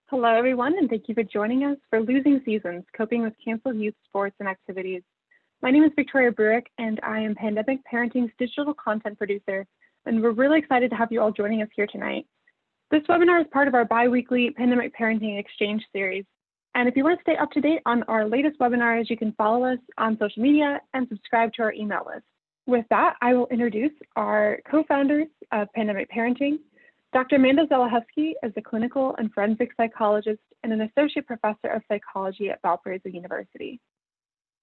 Hello, everyone, and thank you for joining us for Losing Seasons, Coping with Canceled Youth Sports and Activities. My name is Victoria Bruick, and I am Pandemic Parenting's digital content producer, and we're really excited to have you all joining us here tonight. This webinar is part of our bi-weekly Pandemic Parenting Exchange series, and if you want to stay up to date on our latest webinars, you can follow us on social media and subscribe to our email list. With that, I will introduce our co-founders of Pandemic Parenting. Dr. Amanda Zelahewski is a clinical and forensic psychologist and an associate professor of psychology at Valparaiso University.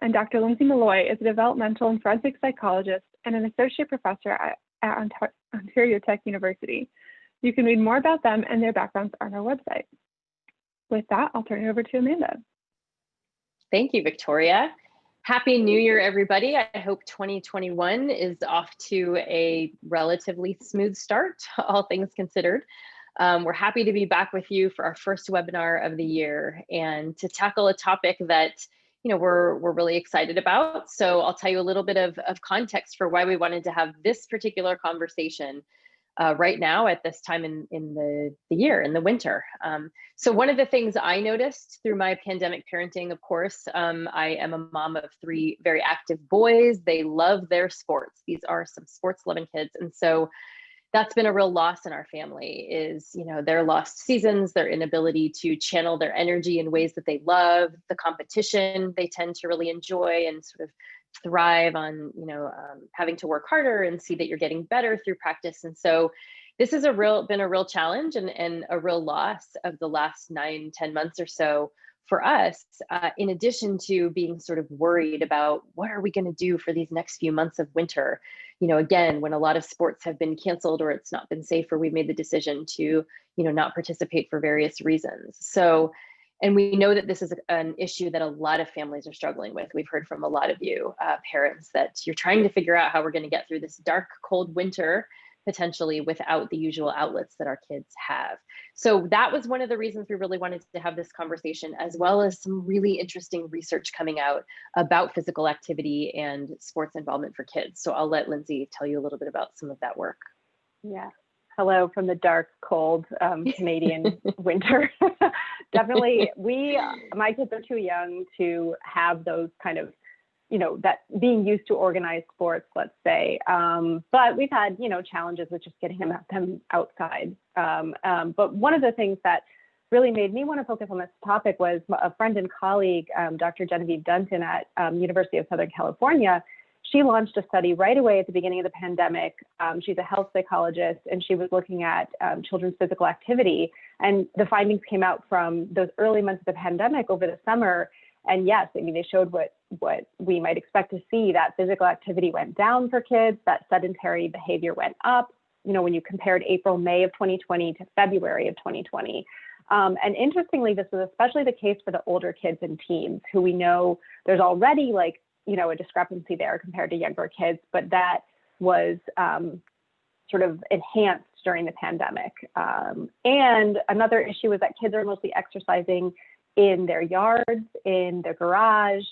And Dr. Lindsay Malloy is a developmental and forensic psychologist and an associate professor at Ontario Tech University. You can read more about them and their backgrounds on our website. With that, I'll turn it over to Amanda. Thank you, Victoria. Happy New Year, everybody. I hope 2021 is off to a relatively smooth start, all things considered. We're happy to be back with you for our first webinar of the year and to tackle a topic that we're really excited about. So I'll tell you a little bit of context for why we wanted to have this particular conversation right now at this time in the year, in the winter. So one of the things I noticed through my pandemic parenting, of course, I am a mom of 3 very active boys. They love their sports. These are some sports loving kids. And so that's been a real loss in our family is, their lost seasons, their inability to channel their energy in ways that they love, the competition they tend to really enjoy and sort of thrive on, having to work harder and see that you're getting better through practice. And so this has been a real challenge and a real loss of the last 9-10 months or so for us, in addition to being sort of worried about what are we going to do for these next few months of winter. Again, when a lot of sports have been canceled or it's not been safe or we've made the decision to, not participate for various reasons. So, and we know that this is an issue that a lot of families are struggling with. We've heard from a lot of you parents that you're trying to figure out how we're going to get through this dark, cold winter, potentially without the usual outlets that our kids have. So that was one of the reasons we really wanted to have this conversation, as well as some really interesting research coming out about physical activity and sports involvement for kids. So I'll let Lindsay tell you a little bit about some of that work. Yeah. Hello from the dark, cold Canadian winter. Definitely, my kids are too young to have those kind of, that being used to organized sports, let's say. But we've had, challenges with just getting them outside. But one of the things that really made me want to focus on this topic was a friend and colleague, Dr. Genevieve Dunton at University of Southern California. She launched a study right away at the beginning of the pandemic. She's a health psychologist, and she was looking at children's physical activity. And the findings came out from those early months of the pandemic over the summer. And yes, they showed what we might expect to see, that physical activity went down for kids, that sedentary behavior went up, when you compared April, May of 2020 to February of 2020. And interestingly, this was especially the case for the older kids and teens, who we know there's already a discrepancy there compared to younger kids, but that was sort of enhanced during the pandemic. And another issue is that kids are mostly exercising in their yards, in their garage,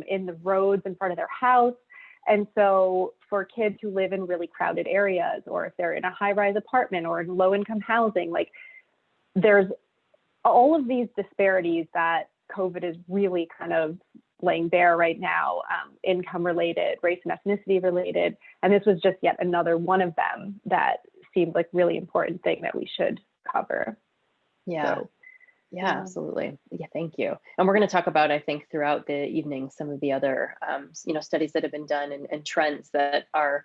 in the roads in front of their house. And so for kids who live in really crowded areas, or if they're in a high-rise apartment or in low-income housing, there's all of these disparities that COVID is really kind of laying bare right now, income related, race and ethnicity related. And this was just yet another one of them that seemed like really important thing that we should cover. Yeah. So, yeah, absolutely. Yeah, thank you. And we're going to talk about, I think, throughout the evening, some of the other, studies that have been done and trends that are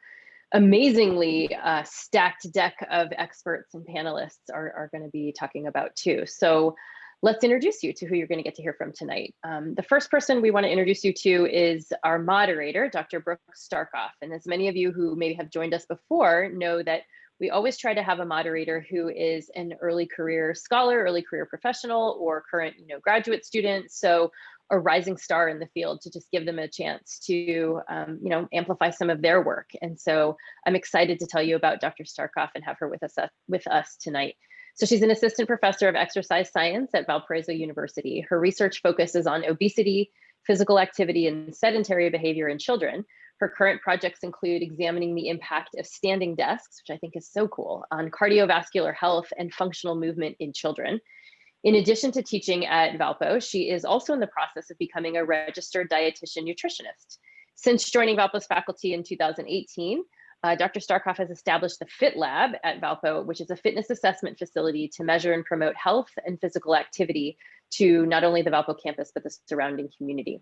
amazingly stacked deck of experts and panelists are going to be talking about too. So let's introduce you to who you're going to get to hear from tonight. The first person we want to introduce you to is our moderator, Dr. Brooke Starkoff. And as many of you who maybe have joined us before know that we always try to have a moderator who is an early career scholar, early career professional, or current, graduate student. So a rising star in the field, to just give them a chance to, amplify some of their work. And so I'm excited to tell you about Dr. Starkoff and have her with us tonight. So she's an assistant professor of exercise science at Valparaiso University. Her research focuses on obesity, physical activity, and sedentary behavior in children. Her current projects include examining the impact of standing desks, which I think is so cool, on cardiovascular health and functional movement in children. In addition to teaching at Valpo, she is also in the process of becoming a registered dietitian nutritionist. Since joining Valpo's faculty in 2018, Dr. Starkoff has established the Fit Lab at Valpo, which is a fitness assessment facility to measure and promote health and physical activity to not only the Valpo campus, but the surrounding community.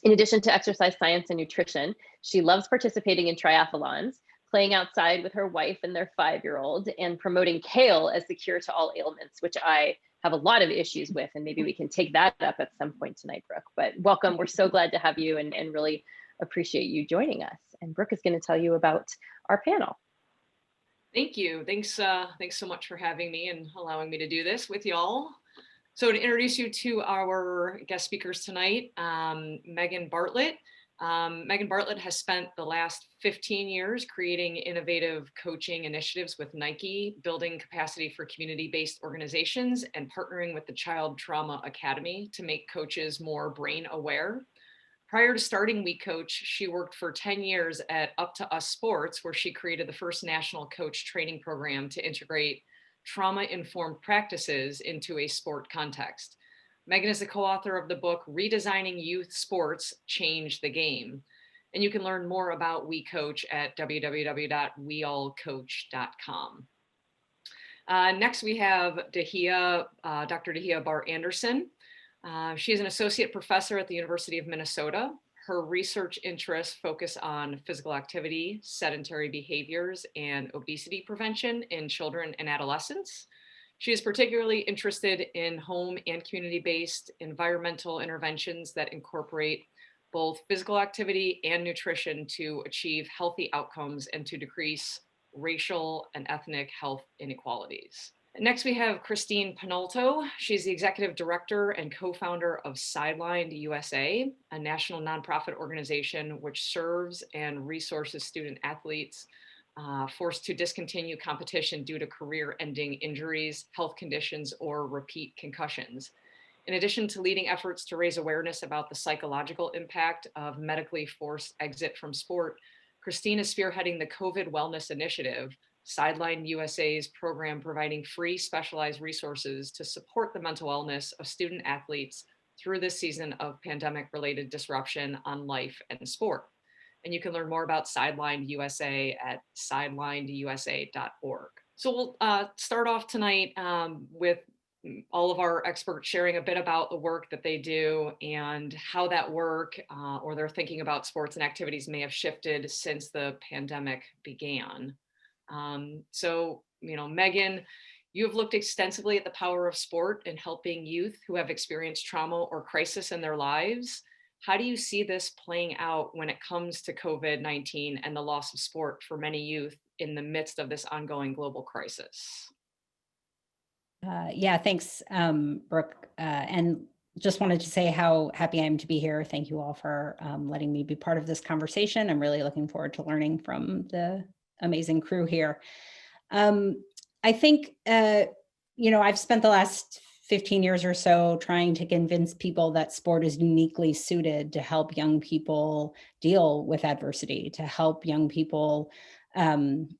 In addition to exercise science and nutrition, she loves participating in triathlons, playing outside with her wife and their 5-year-old, and promoting kale as the cure to all ailments, which I have a lot of issues with, and maybe we can take that up at some point tonight, Brooke. But welcome, we're so glad to have you and really appreciate you joining us. And Brooke is going to tell you about our panel. Thank you. Thanks so much for having me and allowing me to do this with y'all. So to introduce you to our guest speakers tonight, Megan Bartlett. Megan Bartlett has spent the last 15 years creating innovative coaching initiatives with Nike, building capacity for community-based organizations, and partnering with the Child Trauma Academy to make coaches more brain aware. Prior to starting We Coach, she worked for 10 years at Up to Us Sports, where she created the first national coach training program to integrate trauma-informed practices into a sport context. Megan is the co-author of the book, Redesigning Youth Sports, Change the Game. And you can learn more about We Coach at www.weallcoach.com. Next, we have Dr. Daheia Barr-Anderson. She is an associate professor at the University of Minnesota. Her research interests focus on physical activity, sedentary behaviors, and obesity prevention in children and adolescents. She is particularly interested in home and community-based environmental interventions that incorporate both physical activity and nutrition to achieve healthy outcomes and to decrease racial and ethnic health inequalities. Next, we have Christine Pinalto. She's the executive director and co-founder of Sidelined USA, a national nonprofit organization which serves and resources student athletes forced to discontinue competition due to career-ending injuries, health conditions, or repeat concussions. In addition to leading efforts to raise awareness about the psychological impact of medically forced exit from sport, Christine is spearheading the COVID Wellness Initiative, Sidelined USA's program providing free specialized resources to support the mental wellness of student athletes through this season of pandemic-related disruption on life and sport. And you can learn more about Sidelined USA at sidelinedusa.org. So we'll start off tonight with all of our experts sharing a bit about the work that they do and how that work or their thinking about sports and activities may have shifted since the pandemic began. So, Megan, you have looked extensively at the power of sport in helping youth who have experienced trauma or crisis in their lives. How do you see this playing out when it comes to COVID-19 and the loss of sport for many youth in the midst of this ongoing global crisis? Yeah, thanks, Brooke. And just wanted to say how happy I am to be here. Thank you all for letting me be part of this conversation. I'm really looking forward to learning from the amazing crew here. I think, I've spent the last 15 years or so trying to convince people that sport is uniquely suited to help young people deal with adversity, to help young people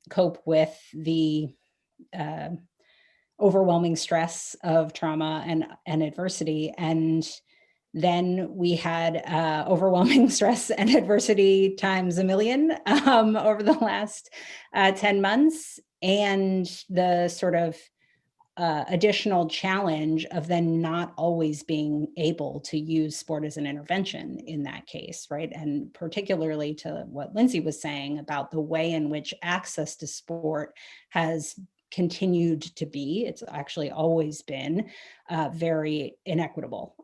cope with the overwhelming stress of trauma and adversity. And then we had overwhelming stress and adversity times a million over the last 10 months. And the sort of additional challenge of then not always being able to use sport as an intervention in that case, right? And particularly to what Lindsay was saying about the way in which access to sport has continued to be, it's actually always been very inequitable.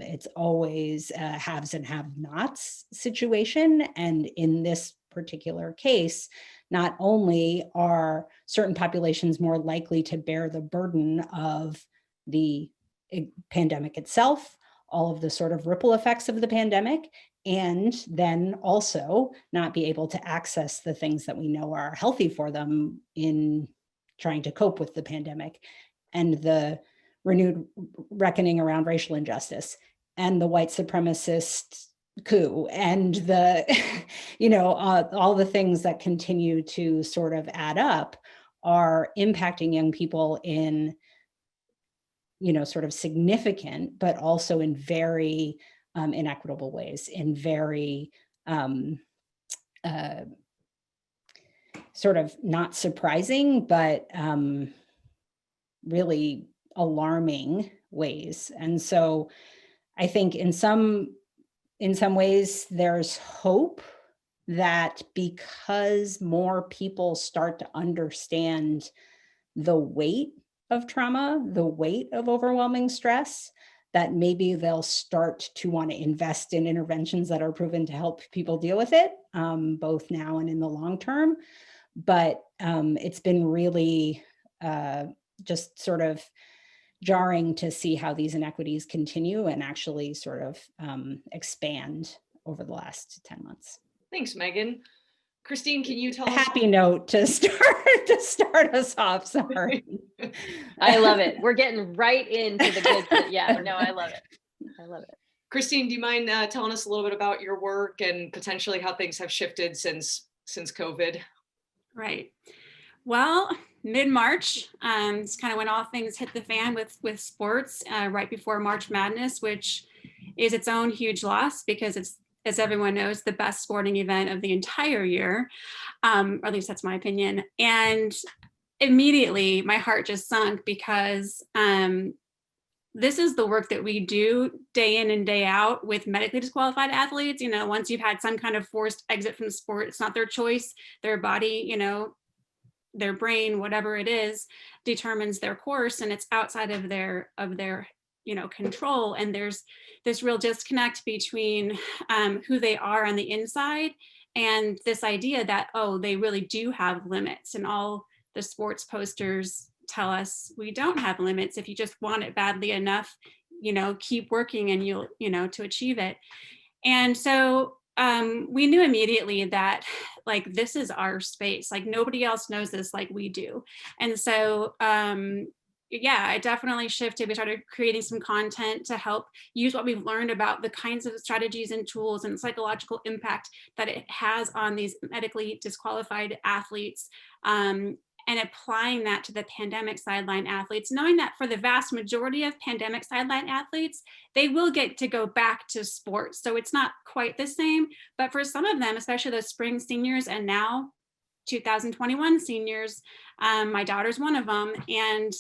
It's always haves and have-nots situation. And in this particular case, not only are certain populations more likely to bear the burden of the pandemic itself, all of the sort of ripple effects of the pandemic, and then also not be able to access the things that we know are healthy for them in trying to cope with the pandemic, and the renewed reckoning around racial injustice and the white supremacist coup and the, all the things that continue to sort of add up are impacting young people in, sort of significant, but also in very inequitable ways, in very sort of not surprising, but really alarming ways. And so I think in some ways there's hope that because more people start to understand the weight of trauma, the weight of overwhelming stress, that maybe they'll start to want to invest in interventions that are proven to help people deal with it, both now and in the long term. But it's been really just sort of jarring to see how these inequities continue and actually sort of expand over the last 10 months. Thanks, Megan. Christine, can you tell us? Happy note to start us off. Sorry. I love it. We're getting right into the good. Yeah, no, I love it. I love it. Christine, do you mind telling us a little bit about your work and potentially how things have shifted since COVID? Right. Well, mid-March, it's kind of when all things hit the fan with sports, right before March Madness, which is its own huge loss because it's, as everyone knows, the best sporting event of the entire year, or at least that's my opinion. And immediately my heart just sunk because this is the work that we do day in and day out with medically disqualified athletes. Once you've had some kind of forced exit from the sport, it's not their choice, their body, their brain, whatever it is, determines their course, and it's outside of their control. And there's this real disconnect between who they are on the inside and this idea that, oh, they really do have limits. And all the sports posters tell us we don't have limits. If you just want it badly enough, keep working and you'll, to achieve it. And so we knew immediately that this is our space, nobody else knows this like we do. And so I definitely shifted. We started creating some content to help use what we've learned about the kinds of strategies and tools and psychological impact that it has on these medically disqualified athletes, and applying that to the pandemic sideline athletes, knowing that for the vast majority of pandemic sideline athletes, they will get to go back to sports. So it's not quite the same, but for some of them, especially those spring seniors and now 2021 seniors, my daughter's one of them, and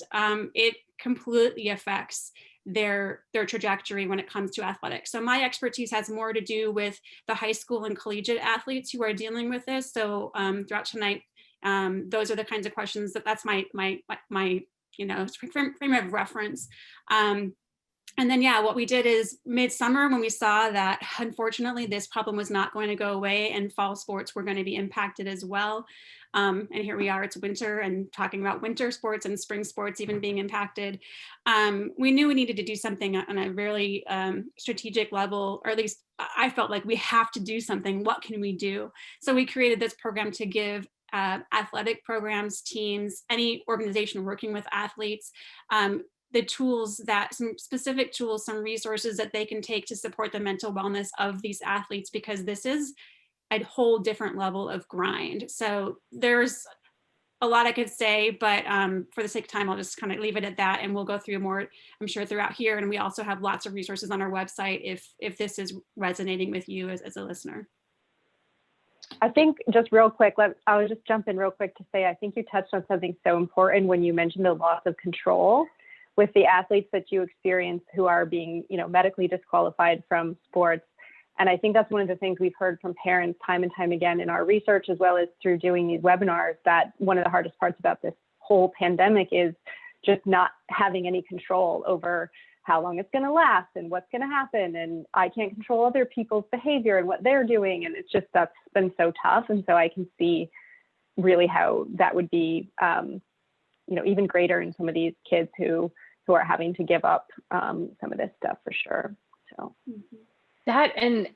it completely affects their trajectory when it comes to athletics. So my expertise has more to do with the high school and collegiate athletes who are dealing with this. So throughout tonight, those are the kinds of questions that's my frame of reference. And then, what we did is midsummer, when we saw that unfortunately this problem was not going to go away and fall sports were going to be impacted as well. And here we are, it's winter, and talking about winter sports and spring sports even being impacted. We knew we needed to do something on a really strategic level, or at least I felt like we have to do something. What can we do? So we created this program to give athletic programs, teams, any organization working with athletes, the tools, some specific tools, some resources that they can take to support the mental wellness of these athletes, because this is a whole different level of grind. So there's a lot I could say, but for the sake of time, I'll just kind of leave it at that, and we'll go through more, I'm sure, throughout here. And we also have lots of resources on our website if this is resonating with you as a listener. I think just real quick, I'll just jump in real quick to say, I think you touched on something so important when you mentioned the loss of control with the athletes that you experience who are being, medically disqualified from sports. And I think that's one of the things we've heard from parents time and time again in our research, as well as through doing these webinars, that one of the hardest parts about this whole pandemic is just not having any control over how long it's going to last and what's going to happen. And I can't control other people's behavior and what they're doing. And it's just, that's been so tough. And so I can see really how that would be, even greater in some of these kids who are having to give up some of this stuff for sure. So that, and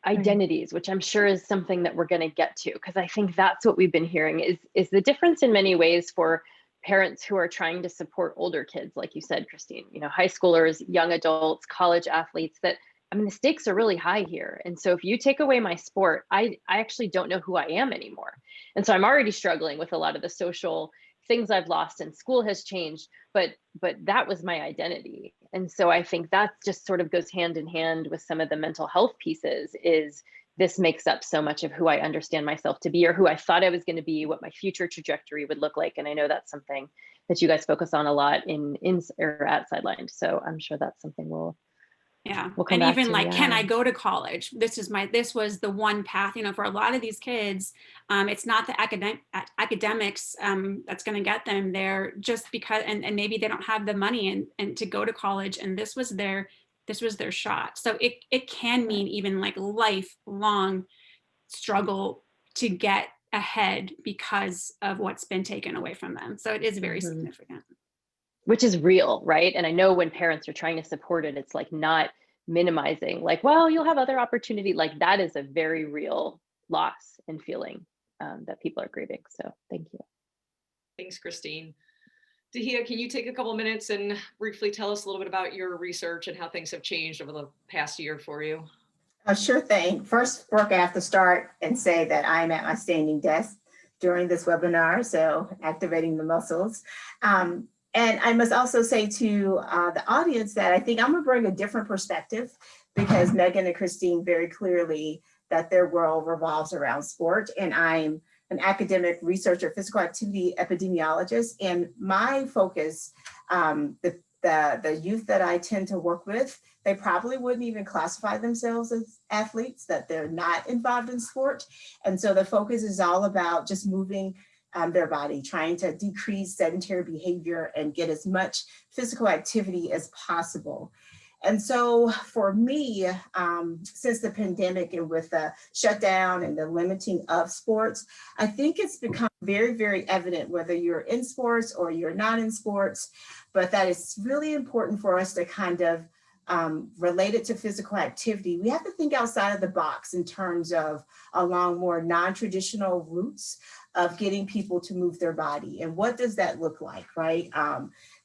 identities, which I'm sure is something that we're going to get to, because I think that's what we've been hearing is the difference in many ways for parents who are trying to support older kids, like you said, Christine, high schoolers, young adults, college athletes, that, the stakes are really high here. And so if you take away my sport, I actually don't know who I am anymore. And so I'm already struggling with a lot of the social things I've lost and school has changed, but that was my identity. And so I think that just sort of goes hand in hand with some of the mental health pieces. Is this makes up so much of who I understand myself to be, or who I thought I was going to be, what my future trajectory would look like. And I know that's something that you guys focus on a lot in or at Sidelined. So I'm sure that's something we'll come and back even to, like, can I go to college? This was the one path, for a lot of these kids, it's not the academics that's going to get them there, just because, and maybe they don't have the money and to go to college, and this was their shot. So it can mean even like lifelong struggle to get ahead because of what's been taken away from them. So it is very significant. Which is real, right? And I know when parents are trying to support it, it's like not minimizing, like, well, you'll have other opportunity. Like that is a very real loss and feeling that people are grieving. So thank you. Thanks, Christine. Daheia, can you take a couple minutes and briefly tell us a little bit about your research and how things have changed over the past year for you? Sure thing. First, Brooke, I have to start and say that I'm at my standing desk during this webinar, so activating the muscles. And I must also say to the audience that I think I'm gonna bring a different perspective, because Megan and Christine very clearly that their world revolves around sport, and I'm an academic researcher, physical activity epidemiologist, and my focus, the youth that I tend to work with, they probably wouldn't even classify themselves as athletes, that they're not involved in sport. And so the focus is all about just moving their body, trying to decrease sedentary behavior and get as much physical activity as possible. And so for me, since the pandemic and with the shutdown and the limiting of sports, I think it's become very, very evident, whether you're in sports or you're not in sports, but that it's really important for us to kind of relate it to physical activity. We have to think outside of the box in terms of along more non-traditional routes of getting people to move their body. And what does that look like, right?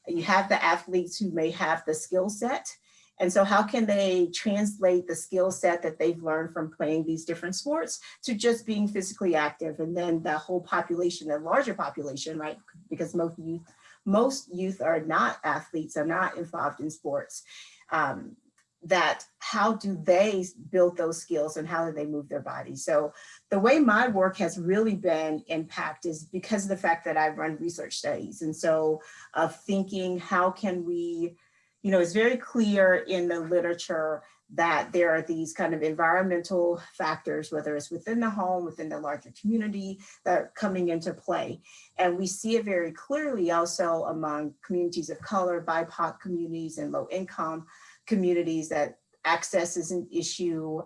You have the athletes who may have the skill set. And so how can they translate the skill set that they've learned from playing these different sports to just being physically active? And then the whole population, the larger population, right? Because most youth are not athletes, are not involved in sports. That how do they build those skills and how do they move their body? So the way my work has really been impacted is because of the fact that I run research studies. And so of thinking, how can we, it's very clear in the literature that there are these kind of environmental factors, whether it's within the home, within the larger community, that are coming into play. And we see it very clearly also among communities of color, BIPOC communities, and low income communities, that access is an issue.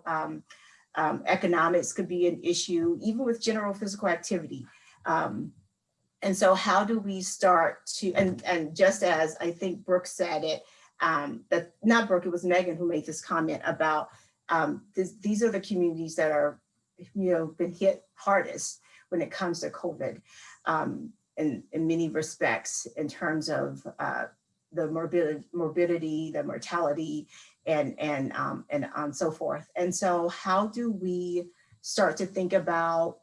Economics could be an issue, even with general physical activity. And so how do we start to, and just as I think Brooke said it, that not Brooke, it was Megan who made this comment about these are the communities that are, been hit hardest when it comes to COVID in many respects, in terms of the morbidity, the mortality, and so forth. And so how do we start to think about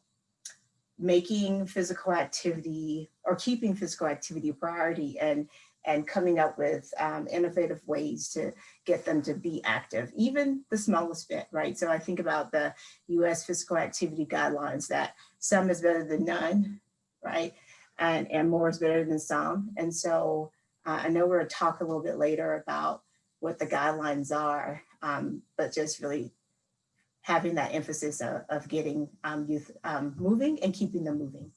making physical activity or keeping physical activity a priority, and coming up with innovative ways to get them to be active, even the smallest bit, right? So I think about the US physical activity guidelines, that some is better than none, right? And more is better than some. And so I know we're gonna talk a little bit later about what the guidelines are, but just really having that emphasis of getting youth moving and keeping them moving.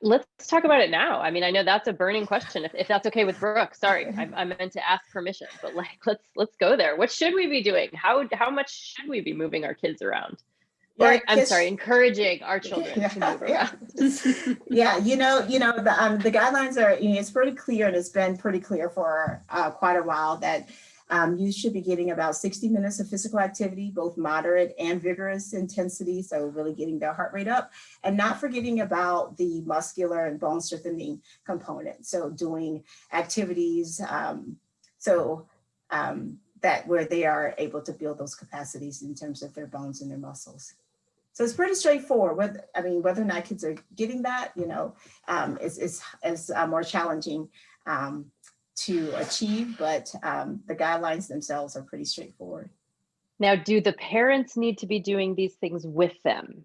Let's talk about it now. I mean, I know that's a burning question. If that's okay with Brooke, sorry, I meant to ask permission, but like, let's go there. What should we be doing? How much should we be moving our kids around? Or I'm sorry, encouraging our children to move around. Yeah, the guidelines are, it's pretty clear, and it's been pretty clear for quite a while, that you should be getting about 60 minutes of physical activity, both moderate and vigorous intensity. So really getting their heart rate up, and not forgetting about the muscular and bone strengthening component. So doing activities that where they are able to build those capacities in terms of their bones and their muscles. So it's pretty straightforward. Whether or not kids are getting that, is more challenging to achieve, but the guidelines themselves are pretty straightforward. Now, do the parents need to be doing these things with them?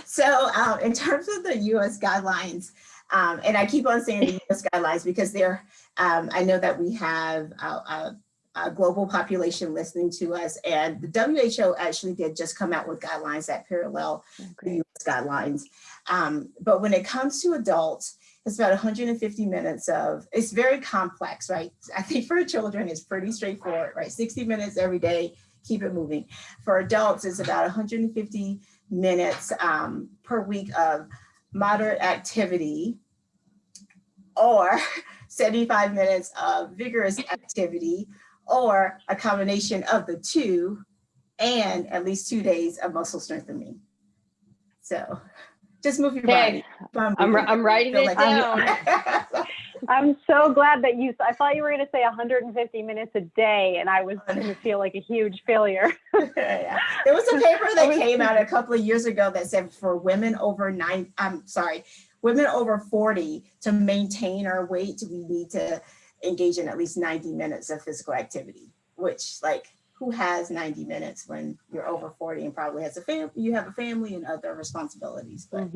So in terms of the US guidelines, and I keep on saying the US guidelines because I know that we have a global population listening to us, and the WHO actually did just come out with guidelines that parallel the US guidelines. But when it comes to adults, it's about 150 minutes it's very complex, right? I think for children, it's pretty straightforward, right? 60 minutes every day, keep it moving. For adults, it's about 150 minutes per week of moderate activity, or 75 minutes of vigorous activity, or a combination of the two, and at least 2 days of muscle strengthening. So just move your body. I'm writing it down. I'm so glad that I thought you were going to say 150 minutes a day, and I was going to feel like a huge failure. Yeah. There was a paper that came out a couple of years ago that said for women over 40 to maintain our weight, we need to engage in at least 90 minutes of physical activity, which, like, who has 90 minutes when you're over 40 and probably has you have a family and other responsibilities. But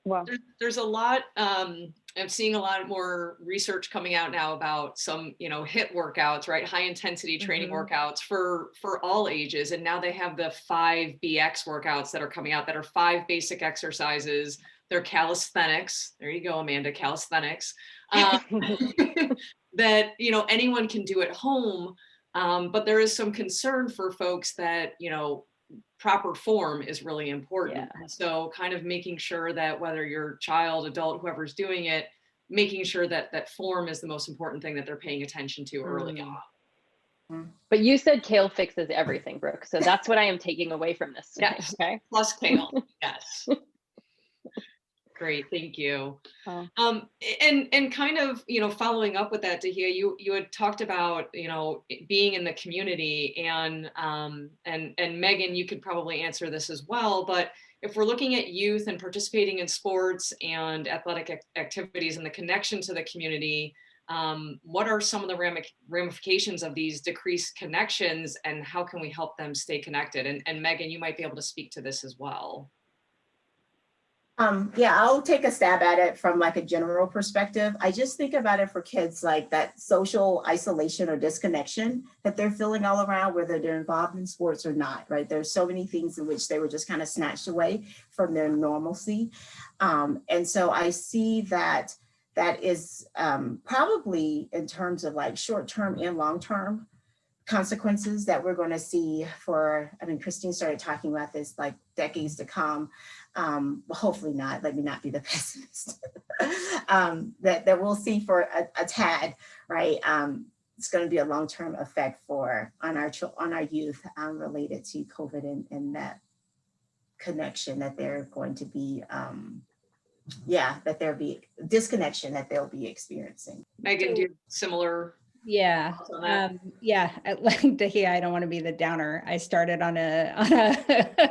Wow. There's a lot, I'm seeing a lot more research coming out now about some, HIIT workouts, right? High intensity training workouts for all ages. And now they have the 5BX workouts that are coming out that are 5 basic exercises. They're calisthenics. There you go, Amanda, calisthenics. That, anyone can do at home. But there is some concern for folks that, proper form is really important. Yeah. So kind of making sure that whether you're child, adult, whoever's doing it, making sure that form is the most important thing that they're paying attention to early on. But you said kale fixes everything, Brooke. So that's what I am taking away from this today. Yes. Okay. Plus kale. Yes. Great, thank you. And kind of, following up with that, Daheia, you had talked about, being in the community, and Megan, you could probably answer this as well. But if we're looking at youth and participating in sports and athletic activities and the connection to the community, what are some of the ramifications of these decreased connections, and how can we help them stay connected? And Megan, you might be able to speak to this as well. Yeah, I'll take a stab at it from like a general perspective. I just think about it for kids, like that social isolation or disconnection that they're feeling all around, whether they're involved in sports or not, right? There's so many things in which they were just kind of snatched away from their normalcy. And so I see that is probably in terms of like short-term and long-term consequences that we're going to see Christine started talking about this like decades to come. Well, hopefully not, let me not be the pessimist, that we'll see for a tad, right? It's going to be a long-term effect on our youth related to COVID and that connection that they're going to be, that there'll be disconnection that they'll be experiencing. Megan, do you have similar? Yeah. Like Daheia, I don't want to be the downer. I started on a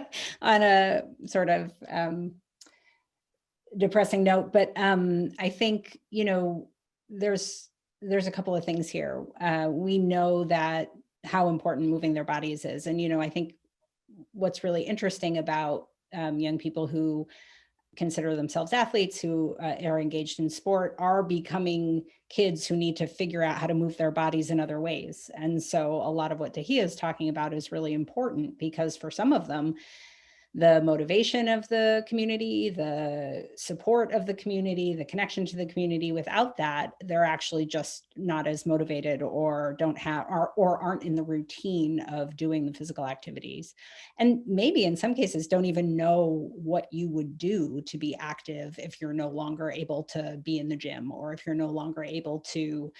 sort of depressing note, but I think, there's a couple of things here. We know that how important moving their bodies is. And, I think what's really interesting about young people who consider themselves athletes, who are engaged in sport, are becoming kids who need to figure out how to move their bodies in other ways. And so a lot of what Daheia is talking about is really important, because for some of them, the motivation of the community, the support of the community, the connection to the community, without that, they're actually just not as motivated, or don't have, or aren't in the routine of doing the physical activities. And maybe in some cases don't even know what you would do to be active if you're no longer able to be in the gym, or if you're no longer able to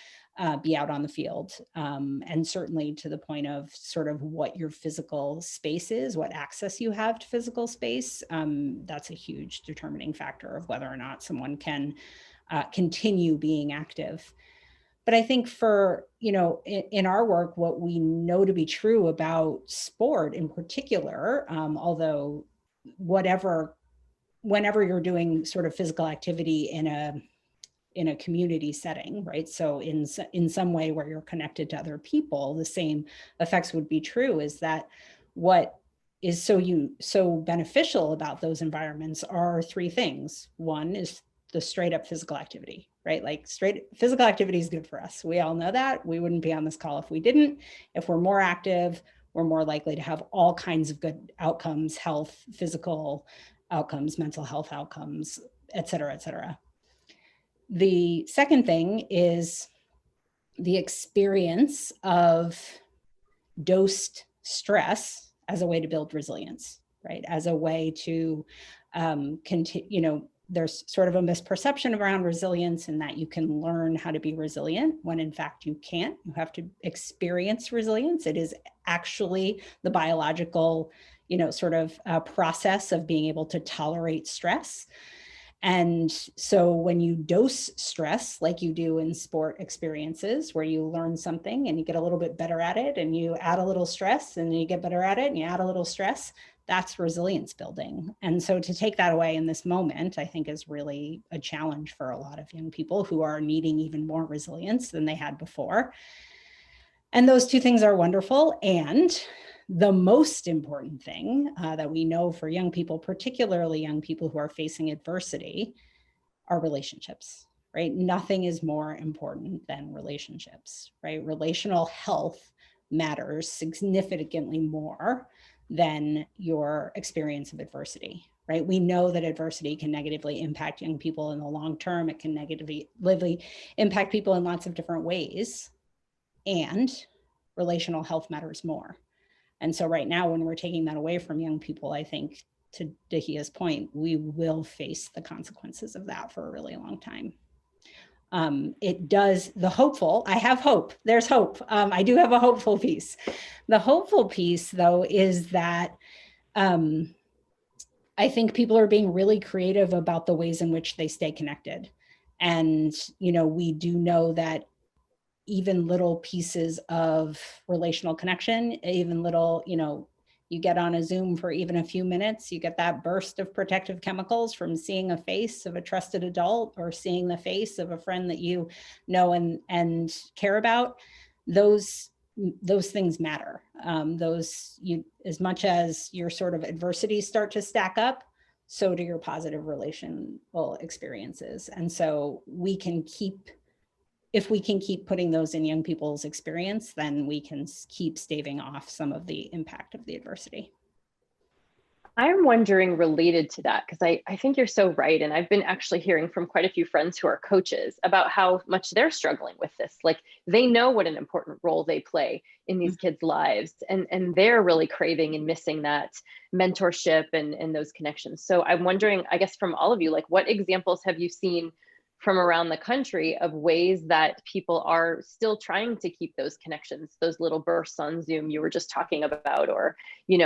be out on the field. And certainly to the point of sort of what your physical space is, what access you have to physical space, that's a huge determining factor of whether or not someone can continue being active. But I think for, in our work, what we know to be true about sport in particular, although whenever you're doing sort of physical activity in a community setting, right? So in some way where you're connected to other people, the same effects would be true, is that what is so beneficial about those environments are three things. One is the straight up physical activity, right? Like straight physical activity is good for us. We all know that. We wouldn't be on this call if we didn't. If we're more active, we're more likely to have all kinds of good outcomes, health, physical outcomes, mental health outcomes, et cetera, et cetera. The second thing is the experience of dosed stress as a way to build resilience, right? As a way to continue, there's sort of a misperception around resilience in that you can learn how to be resilient when in fact you can't. You have to experience resilience. It is actually the biological, sort of process of being able to tolerate stress. And so when you dose stress, like you do in sport experiences, where you learn something and you get a little bit better at it, and you add a little stress and you get better at it and you add a little stress, that's resilience building. And so to take that away in this moment, I think is really a challenge for a lot of young people who are needing even more resilience than they had before. And those two things are wonderful. And the most important thing that we know for young people, particularly young people who are facing adversity, are relationships, right? Nothing is more important than relationships, right? Relational health matters significantly more than your experience of adversity, right? We know that adversity can negatively impact young people in the long term. It can negatively impact people in lots of different ways, and relational health matters more. And so right now, when we're taking that away from young people, I think, to Daheia's point, we will face the consequences of that for a really long time. It does, I have hope, there's hope. I do have a hopeful piece. The hopeful piece, though, is that I think people are being really creative about the ways in which they stay connected. And, we do know that even little pieces of relational connection, even little, you get on a Zoom for even a few minutes, you get that burst of protective chemicals from seeing a face of a trusted adult or seeing the face of a friend that you know and care about. Those things matter. As much as your sort of adversities start to stack up, so do your positive relational experiences. And so if we can keep putting those in young people's experience, then we can keep staving off some of the impact of the adversity. I'm wondering, related to that, because I think you're so right. And I've been actually hearing from quite a few friends who are coaches about how much they're struggling with this. Like, they know what an important role they play in these kids' lives, and they're really craving and missing that mentorship and those connections. So I'm wondering, I guess, from all of you, like, what examples have you seen from around the country of ways that people are still trying to keep those connections, those little bursts on Zoom you were just talking about, or,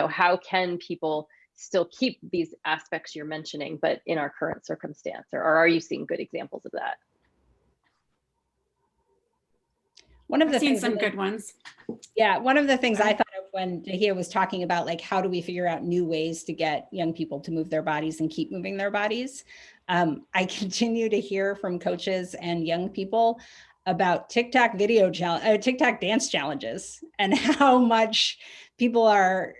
how can people still keep these aspects you're mentioning, but in our current circumstance, or are you seeing good examples of that? I've seen some good ones. Yeah, one of the things I thought of when Daheia was talking about, like, how do we figure out new ways to get young people to move their bodies and keep moving their bodies? I continue to hear from coaches and young people about TikTok dance challenges, and how much people are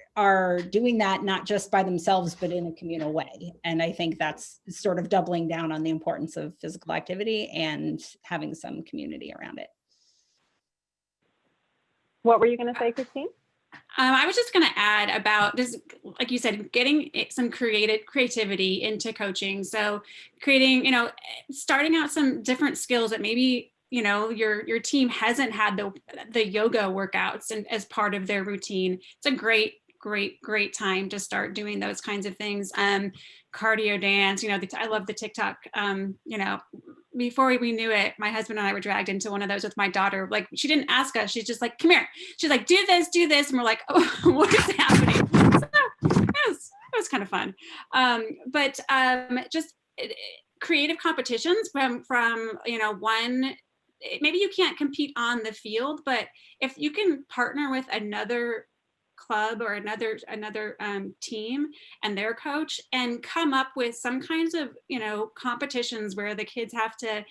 doing that, not just by themselves, but in a communal way. And I think that's sort of doubling down on the importance of physical activity and having some community around it. What were you going to say, Christine? I was just going to add about this, like you said, getting some creativity into coaching. So creating, starting out some different skills that maybe, your team hasn't had the yoga workouts and as part of their routine. It's a great time to start doing those kinds of things. Cardio dance, I love the TikTok, before we knew it, my husband and I were dragged into one of those with my daughter. Like, she didn't ask us. She's just like, come here. She's like, do this. And we're like, oh, what is happening? So it was kind of fun. Just creative competitions from one maybe you can't compete on the field, but if you can partner with another club or another team and their coach and come up with some kinds of, you know, competitions where the kids have to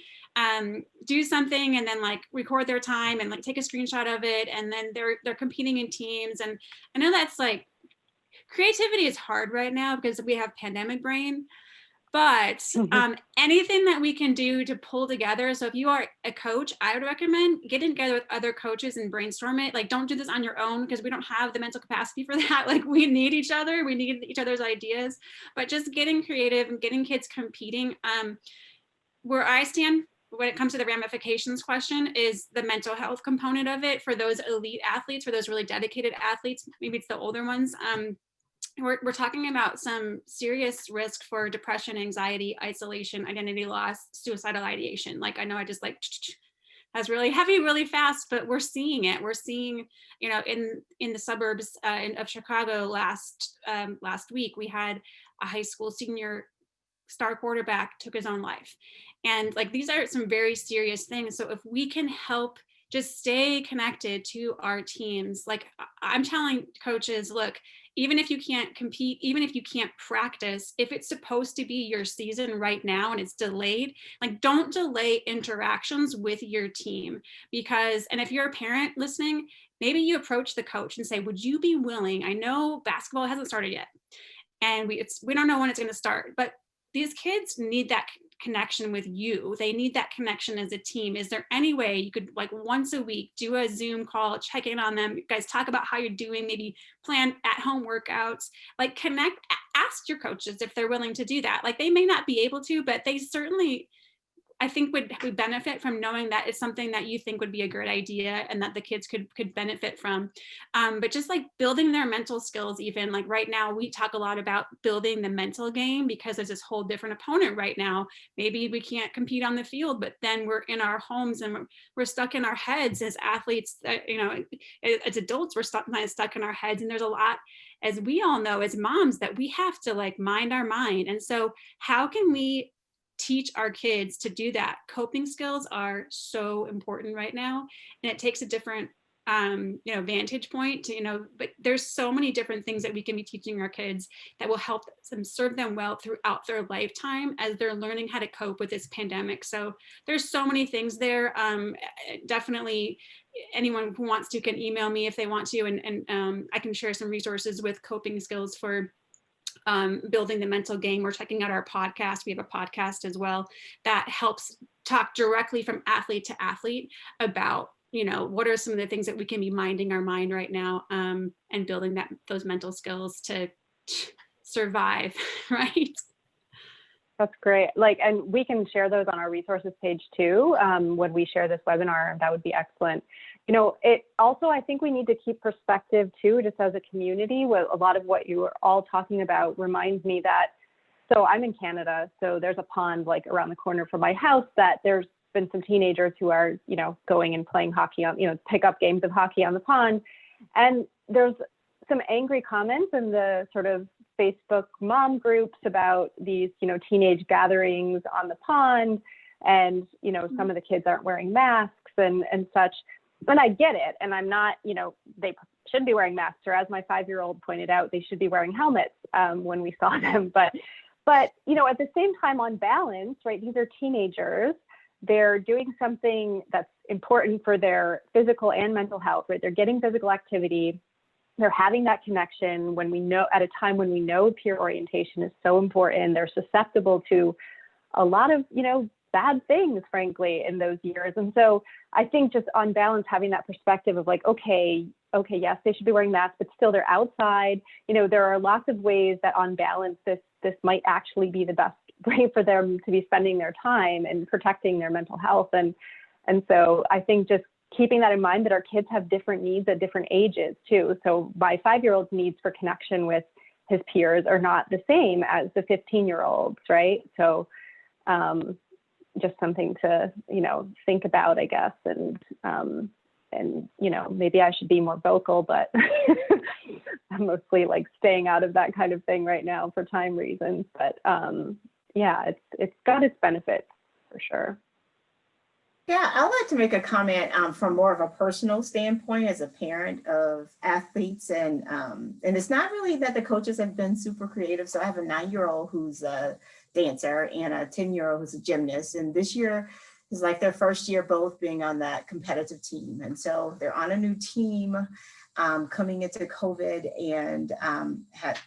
do something and then like record their time and like take a screenshot of it, and then they're competing in teams. And I know that's like, creativity is hard right now because we have pandemic brain, but anything that we can do to pull together. So if you are a coach, I would recommend getting together with other coaches and brainstorm it. Like, don't do this on your own because we don't have the mental capacity for that. Like, we need each other. We need each other's ideas, but just getting creative and getting kids competing. Where I stand when it comes to the ramifications question is the mental health component of it for those elite athletes, for those really dedicated athletes. Maybe it's the older ones. We're talking about some serious risk for depression, anxiety, isolation, identity loss, suicidal ideation. Like, I know I just like, that's really heavy, really fast, but we're seeing it. We're seeing, you know, in the suburbs of Chicago last week, we had a high school senior star quarterback took his own life. And like, these are some very serious things. So if we can help just stay connected to our teams, like I'm telling coaches, look, even if you can't compete, even if you can't practice, if it's supposed to be your season right now and it's delayed, like don't delay interactions with your team. Because, and if you're a parent listening, maybe you approach the coach and say, would you be willing, I know basketball hasn't started yet, and we don't know when it's going to start, but these kids need that connection with you. They need that connection as a team. Is there any way you could, like, once a week do a Zoom call, check in on them, you guys talk about how you're doing, maybe plan at-home workouts, like connect, ask your coaches if they're willing to do that. Like, they may not be able to, but they certainly, I think would benefit from knowing that it's something that you think would be a great idea and that the kids could benefit from. But just like building their mental skills, even like right now, we talk a lot about building the mental game because there's this whole different opponent right now. Maybe we can't compete on the field, but then we're in our homes and we're stuck in our heads as athletes, you know, as adults, we're stuck in our heads. And there's a lot, as we all know, as moms, that we have to like mind our mind. And so how can we teach our kids to do that? Coping skills are so important right now, and it takes a different you know, vantage point to, you know, but there's so many different things that we can be teaching our kids that will help them, serve them well throughout their lifetime as they're learning how to cope with this pandemic. So there's so many things there. Definitely anyone who wants to can email me if they want to, and I can share some resources with coping skills for building the mental game. We're checking out our podcast. We have a podcast as well that helps talk directly from athlete to athlete about, you know, what are some of the things that we can be minding our mind right now, and building those mental skills to survive, right? That's great. Like, and we can share those on our resources page too. When we share this webinar, that would be excellent. You know, it also, I think we need to keep perspective too, just as a community. With a lot of what you were all talking about reminds me that, so I'm in Canada, so there's a pond like around the corner from my house that there's been some teenagers who are, you know, going and playing hockey on, you know, pick up games of hockey on the pond. And there's some angry comments in the sort of Facebook mom groups about these, you know, teenage gatherings on the pond. And, you know, some of the kids aren't wearing masks and such. And I get it. And I'm not, you know, they shouldn't be wearing masks, or as my 5-year-old pointed out, they should be wearing helmets when we saw them. But, you know, at the same time, on balance, right, these are teenagers. They're doing something that's important for their physical and mental health, right? They're getting physical activity. They're having that connection when we know, at a time when we know peer orientation is so important. They're susceptible to a lot of, you know, bad things, frankly, in those years. And so I think just on balance, having that perspective of like, okay, yes, they should be wearing masks, but still they're outside. You know, there are lots of ways that on balance, this might actually be the best way for them to be spending their time and protecting their mental health. And so I think just keeping that in mind, that our kids have different needs at different ages too. So my 5-year-old's needs for connection with his peers are not the same as the 15-year-olds, right? So just something to, you know, think about, I guess. And you know, maybe I should be more vocal, but I'm mostly like staying out of that kind of thing right now for time reasons. But yeah, it's got its benefits for sure. Yeah, I'd like to make a comment from more of a personal standpoint as a parent of athletes, and it's not really that the coaches have been super creative. So I have a 9-year-old who's a dancer and a 10-year-old who's a gymnast, and this year is like their first year both being on that competitive team, and so they're on a new team coming into COVID, and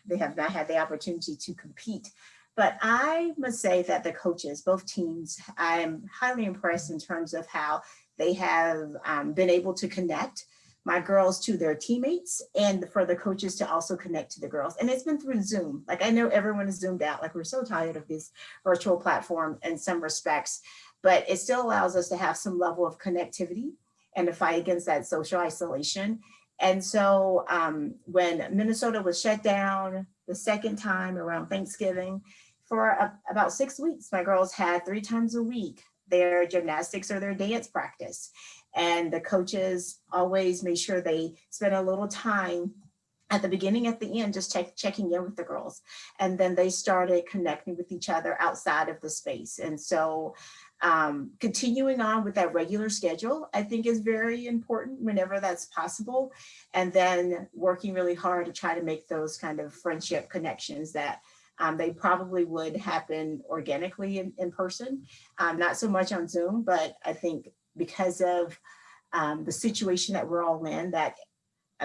they have not had the opportunity to compete. But I must say that the coaches, both teams, I am highly impressed in terms of how they have been able to connect my girls to their teammates, and for the coaches to also connect to the girls. And it's been through Zoom. Like, I know everyone is zoomed out. Like, we're so tired of this virtual platform in some respects, but it still allows us to have some level of connectivity and to fight against that social isolation. And so when Minnesota was shut down the second time around Thanksgiving, for about 6 weeks, my girls had 3 times a week their gymnastics or their dance practice. And the coaches always made sure they spent a little time at the beginning, at the end, just checking in with the girls. And then they started connecting with each other outside of the space. And so continuing on with that regular schedule, I think, is very important whenever that's possible. And then working really hard to try to make those kind of friendship connections that they probably would happen organically in person, not so much on Zoom, but I think because of the situation that we're all in, that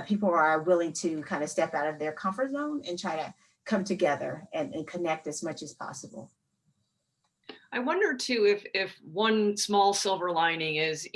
people are willing to kind of step out of their comfort zone and try to come together and connect as much as possible. I wonder too, if one small silver lining is,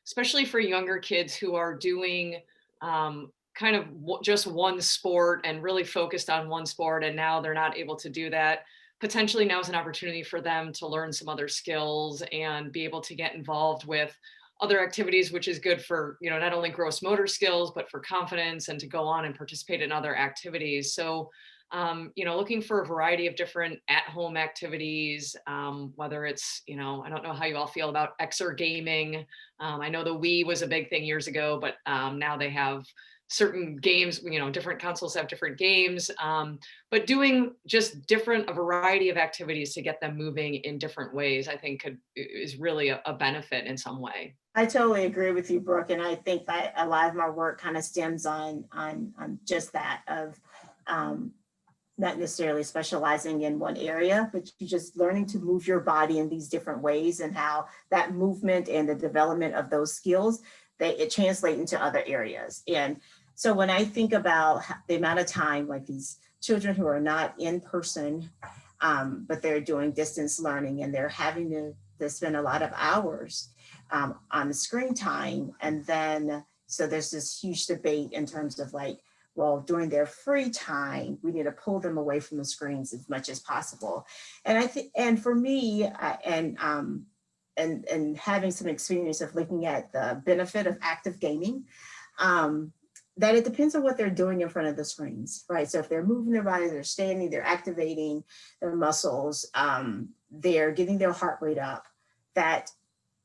especially for younger kids who are doing kind of just one sport and really focused on one sport, and now they're not able to do that. Potentially now is an opportunity for them to learn some other skills and be able to get involved with other activities, which is good for, not only gross motor skills, but for confidence and to go on and participate in other activities. So, looking for a variety of different at-home activities, whether it's, I don't know how you all feel about exergaming. I know the Wii was a big thing years ago, but now they have certain games, different consoles have different games, but doing just a variety of activities to get them moving in different ways, I think is really a benefit in some way. I totally agree with you, Brooke. And I think that a lot of my work kind of stems on just that of not necessarily specializing in one area, but you just learning to move your body in these different ways, and how that movement and the development of those skills, it translates into other areas. And so when I think about the amount of time, like these children who are not in person, but they're doing distance learning, and they're having to spend a lot of hours on the screen time. And then, so there's this huge debate in terms of like, well, during their free time, we need to pull them away from the screens as much as possible. And I think, and for me, and having some experience of looking at the benefit of active gaming, that it depends on what they're doing in front of the screens, right? So if they're moving their body, they're standing, they're activating their muscles, they're getting their heart rate up, that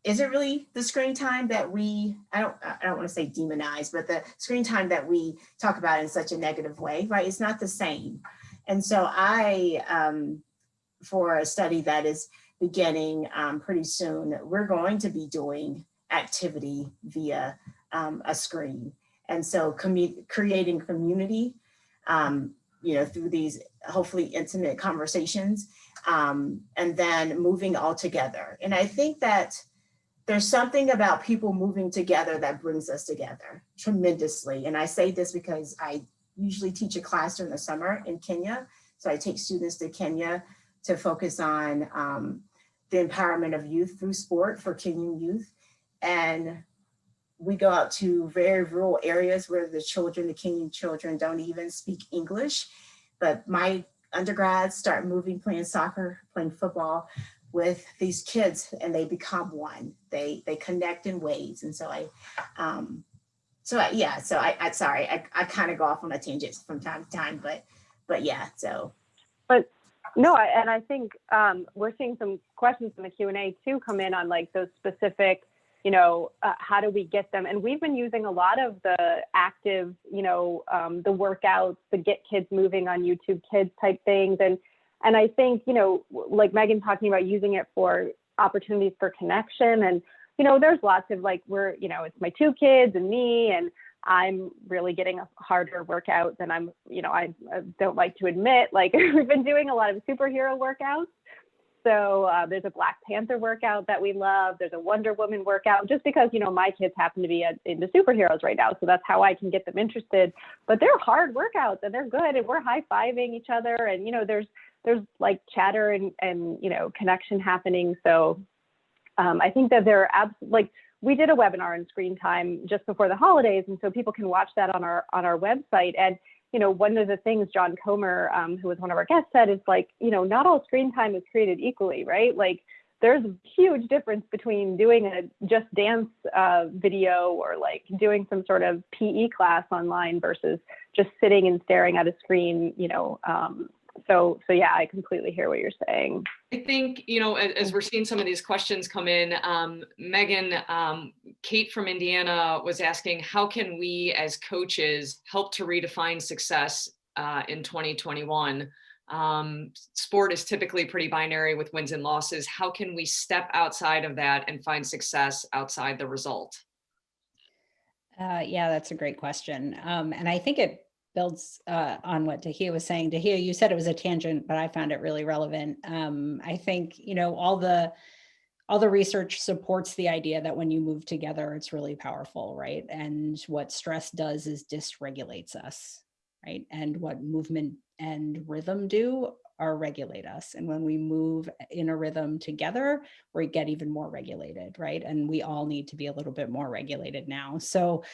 isn't really the screen time that I don't want to say demonize, but the screen time that we talk about in such a negative way, right? It's not the same. And so for a study that is beginning pretty soon, we're going to be doing activity via a screen. And so creating community, through these hopefully intimate conversations, and then moving all together. And I think that there's something about people moving together that brings us together tremendously. And I say this because I usually teach a class during the summer in Kenya. So I take students to Kenya to focus on the empowerment of youth through sport for Kenyan youth. And we go out to very rural areas where the Kenyan children don't even speak English. But my undergrads start moving, playing soccer, playing football with these kids, and they become one. They connect in ways. And so I kind of go off on a tangent from time to time, but yeah, so. But no, and I think we're seeing some questions in the Q&A too come in on like those specific, how do we get them? And we've been using a lot of the active, the workouts, the get kids moving on YouTube Kids type things. And I think, like Megan talking about using it for opportunities for connection. And, there's lots of like, it's my 2 kids and me, and I'm really getting a harder workout than I don't like to admit. Like we've been doing a lot of superhero workouts. So there's a Black Panther workout that we love. There's a Wonder Woman workout, just because, my kids happen to be into superheroes right now. So that's how I can get them interested. But they're hard workouts and they're good. And we're high-fiving each other. And, there's like chatter and connection happening. So I think that we did a webinar on screen time just before the holidays. And so people can watch that on our website. And one of the things John Comer, who was one of our guests, said is like, not all screen time is created equally, right? Like there's a huge difference between doing a just dance video or like doing some sort of PE class online versus just sitting and staring at a screen, So yeah, I completely hear what you're saying. I think, as we're seeing some of these questions come in, Megan, Kate from Indiana was asking, how can we as coaches help to redefine success in 2021? Sport is typically pretty binary with wins and losses. How can we step outside of that and find success outside the result? Yeah, that's a great question. And I think it builds on what Daheia was saying. Daheia, you said it was a tangent, but I found it really relevant. I think, all the research supports the idea that when you move together, it's really powerful, right? And what stress does is dysregulates us, right? And what movement and rhythm do are regulate us. And when we move in a rhythm together, we get even more regulated, right? And we all need to be a little bit more regulated now. So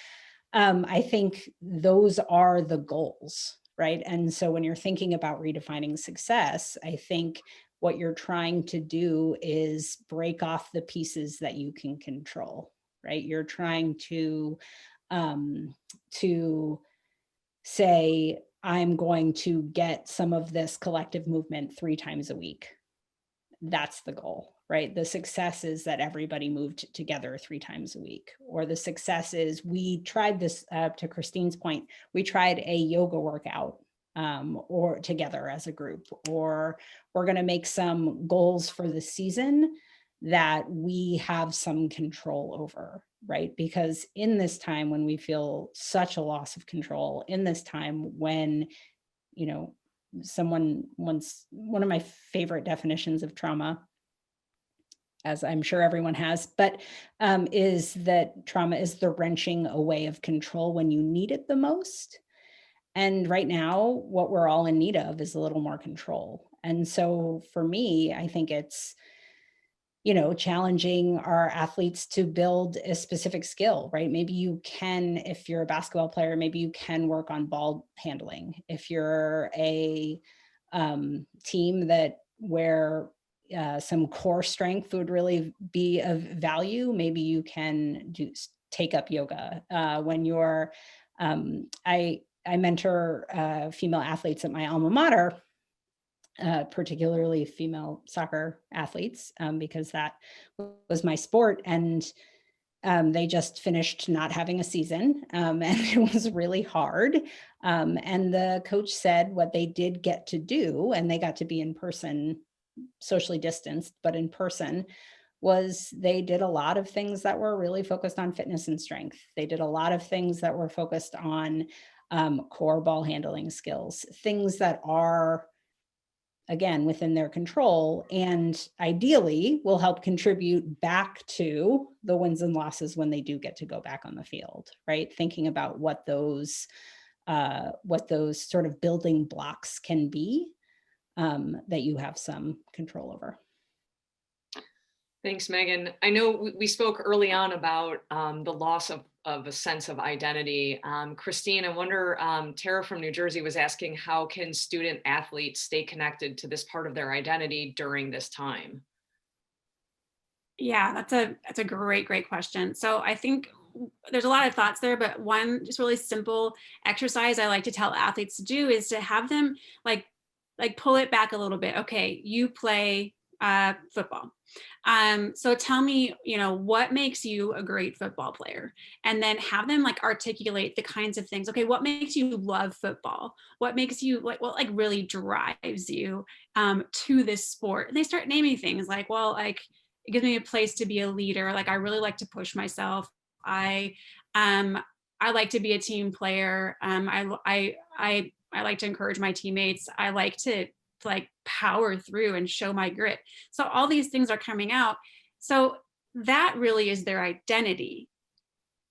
I think those are the goals, right? And so when you're thinking about redefining success, I think what you're trying to do is break off the pieces that you can control, right? You're trying to say, I'm going to get some of this collective movement 3 times a week. That's the goal, right? The success is that everybody moved together 3 times a week, or the success is we tried this, to Christine's point, we tried a yoga workout or together as a group, or we're going to make some goals for the season that we have some control over, right? Because in this time when we feel such a loss of control, in this time when, one of my favorite definitions of trauma, as I'm sure everyone has, but is that trauma is the wrenching away of control when you need it the most. And right now, what we're all in need of is a little more control. And so for me, I think it's, challenging our athletes to build a specific skill, right? Maybe you can, if you're a basketball player, maybe you can work on ball handling. If you're a team where some core strength would really be of value, maybe you can take up yoga. When you're, I mentor female athletes at my alma mater, particularly female soccer athletes, because that was my sport. And they just finished not having a season, and it was really hard. And the coach said what they did get to do, and they got to be in person, socially distanced, but in person, was they did a lot of things that were really focused on fitness and strength. They did a lot of things that were focused on core ball handling skills, things that are, again, within their control, and ideally will help contribute back to the wins and losses when they do get to go back on the field, right? Thinking about what those sort of building blocks can be, that you have some control over. Thanks, Megan. I know we spoke early on about the loss of a sense of identity. Christine, I wonder, Tara from New Jersey was asking, how can student athletes stay connected to this part of their identity during this time? Yeah, that's a great question. So I think there's a lot of thoughts there, but one just really simple exercise I like to tell athletes to do is to have them like pull it back a little bit. Okay, you play football. So tell me, what makes you a great football player? And then have them like articulate the kinds of things. Okay, what makes you love football? What makes you what really drives you to this sport? And they start naming things like, well, like it gives me a place to be a leader. Like I really like to push myself. I like to be a team player. I like to encourage my teammates. I like to like power through and show my grit. So all these things are coming out. So that really is their identity.